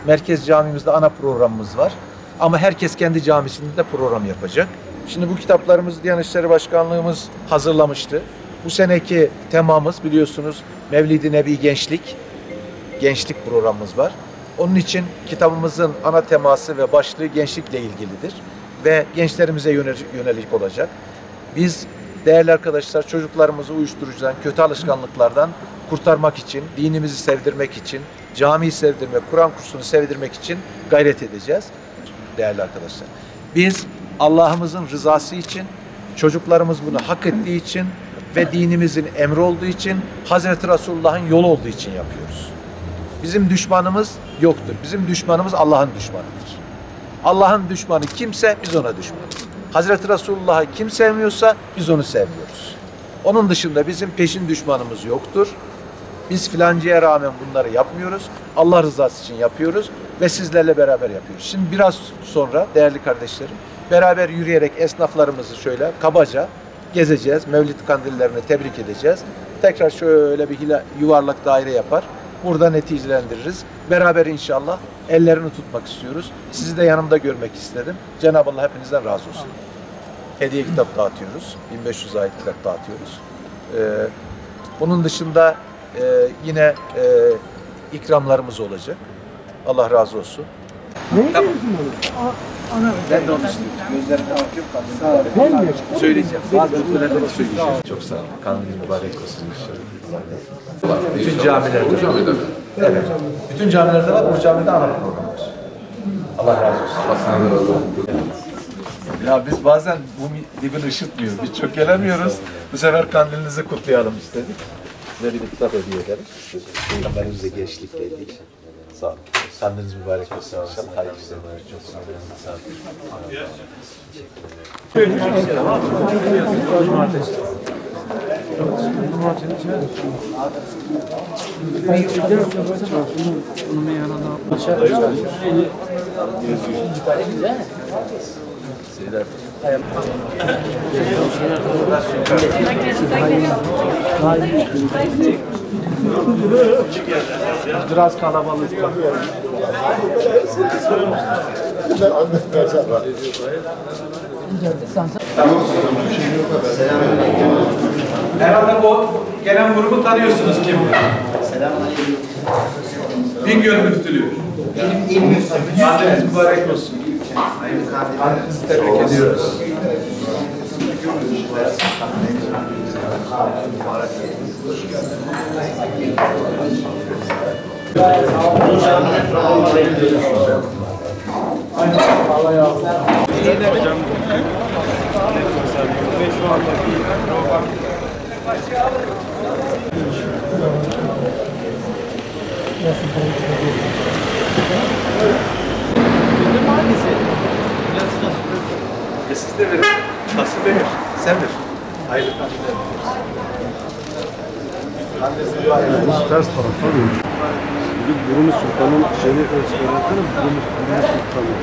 Merkez Camimizde ana programımız var. Ama herkes kendi camisinde de program yapacak. Şimdi bu kitaplarımızı Diyanet İşleri Başkanlığımız hazırlamıştı. Bu seneki temamız biliyorsunuz Mevlid-i Nebi Gençlik programımız var. Onun için kitabımızın ana teması ve başlığı gençlikle ilgilidir. Ve gençlerimize yönelik olacak. Biz değerli arkadaşlar çocuklarımızı uyuşturucudan, kötü alışkanlıklardan kurtarmak için, dinimizi sevdirmek için, camiyi sevdirmek, Kur'an kursunu sevdirmek için gayret edeceğiz değerli arkadaşlar. Biz Allah'ımızın rızası için, çocuklarımız bunu hak ettiği için ve dinimizin emri olduğu için, Hazreti Resulullah'ın yolu olduğu için yapıyoruz. Bizim düşmanımız yoktur. Bizim düşmanımız Allah'ın düşmanıdır. Allah'ın düşmanı kimse biz ona düşmanız. Hazreti Resulullah'ı kim sevmiyorsa biz onu sevmiyoruz. Onun dışında bizim peşin düşmanımız yoktur. Biz filancaya rağmen bunları yapmıyoruz. Allah rızası için yapıyoruz ve sizlerle beraber yapıyoruz. Şimdi biraz sonra değerli kardeşlerim beraber yürüyerek esnaflarımızı şöyle kabaca gezeceğiz. Mevlid kandillerini tebrik edeceğiz. Tekrar şöyle bir yuvarlak daire yapar. Burada neticelendiririz. Beraber inşallah ellerini tutmak istiyoruz. Sizi de yanımda görmek istedim. Cenab-ı Allah hepinizden razı olsun. Hediye kitap dağıtıyoruz. 1500 ayet kitap dağıtıyoruz. Bunun dışında yine ikramlarımız olacak. Allah razı olsun. Tamam. Ben de onu istiyorum. Gözlerine bakıyorum. Söyleyeceğim. Bazı ötülerden söyleyeceğim. Çok sağ olun. Kanunun mübarek olsun inşallah. Bütün camilerde. Evet. Bütün camilerde var. Bu camide ana program var. Allah razı olsun. Allah razı olsun. Ya biz bazen bu dibini ışıtmıyor. Biz çok gelemiyoruz. Bu sefer kandilinizi kutlayalım istedik. Size bir kitap hediye ederiz. Peygamberimize gençlik geldik. Sağ olun. Kandiliniz mübarek olsun. İnşallah hayırlı işler. Çok sağ olun. Sağ Biraz kalabalık. Herhalde bu gelen grubu tanıyorsunuz kim? Selamünaleyküm. Bingöl müftülüğü. Kandiliniz mübarek olsun. Kandilinizi tebrik ediyoruz. Siz de verin. Nasıl verir? Sen ver. Hayırlı kandiller. Ters tarafa dönüyor. Burnu Sultan'ın şeyini öğretmenim. Burnu Sultan'ın.